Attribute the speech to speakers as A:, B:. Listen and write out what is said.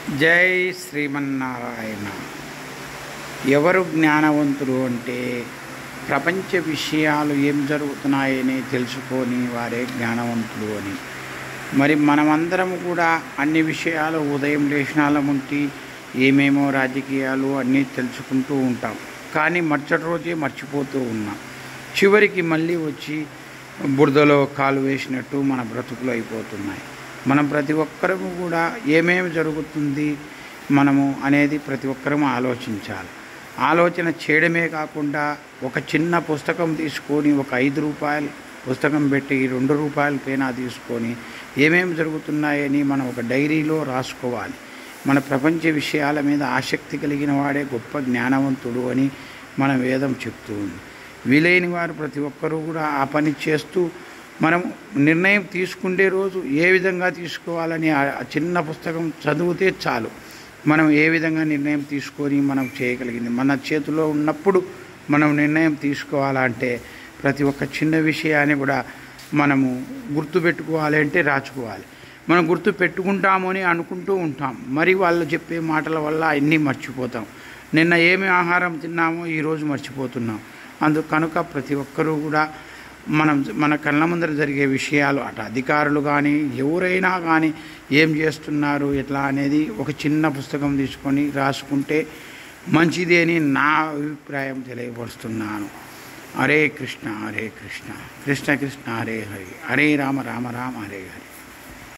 A: జై శ్రీమన్నారాయణ. ఎవరు జ్ఞానవంతులు అంటే ప్రపంచ విషయాలు ఏం జరుగుతున్నాయని తెలుసుకొని వారే జ్ఞానవంతులు అని. మరి మనమందరం కూడా అన్ని విషయాలు ఉదయం లేచినాలముంటి ఏమేమో రాజకీయాలు అన్నీ తెలుసుకుంటూ ఉంటాం, కానీ మరుసటి రోజే మర్చిపోతూ ఉన్నాం. చివరికి మళ్ళీ వచ్చి బురదలో కాలు వేసినట్టు మన బ్రతుకులు అయిపోతున్నాయి. మనం ప్రతి ఒక్కరము కూడా ఏమేమి జరుగుతుంది మనము అనేది ప్రతి ఒక్కరము ఆలోచించాలి. ఆలోచన చేయడమే కాకుండా ఒక చిన్న పుస్తకం తీసుకొని ఒక 5 రూపాయలు పుస్తకం పెట్టి 2 రూపాయల పేనా తీసుకొని ఏమేమి జరుగుతున్నాయని మనం ఒక డైరీలో రాసుకోవాలి. మన ప్రపంచ విషయాల మీద ఆసక్తి కలిగిన వాడే గొప్ప జ్ఞానవంతుడు అని మన వేదం చెప్తూ ఉంది. వీలైన వారు ప్రతి ఒక్కరూ కూడా ఆ పని చేస్తూ మనం నిర్ణయం తీసుకునే రోజు ఏ విధంగా తీసుకోవాలని ఆ చిన్న పుస్తకం చదివితే చాలు, మనం ఏ విధంగా నిర్ణయం తీసుకొని మనం చేయగలిగింది మన చేతిలో ఉన్నప్పుడు మనం నిర్ణయం తీసుకోవాలంటే ప్రతి ఒక్క చిన్న విషయాన్ని కూడా మనము గుర్తుపెట్టుకోవాలి అంటే రాసుకోవాలి. మనం గుర్తు పెట్టుకుంటాము అని అనుకుంటూ ఉంటాం, మరి వాళ్ళు చెప్పే మాటల వల్ల అన్నీ మర్చిపోతాం. నిన్న ఏమి ఆహారం తిన్నామో ఈరోజు మర్చిపోతున్నాం. కనుక ప్రతి ఒక్కరూ కూడా మన కళ్ళ ముందర జరిగే విషయాలు అటు అధికారులు కానీ ఎవరైనా కానీ ఏం చేస్తున్నారు ఎట్లా అనేది ఒక చిన్న పుస్తకం తీసుకొని రాసుకుంటే మంచిది అని నా అభిప్రాయం తెలియపరుస్తున్నాను. హరే కృష్ణ హరే కృష్ణ కృష్ణ కృష్ణ హరే హరి, హరే రామ రామ రామ హరే హరి.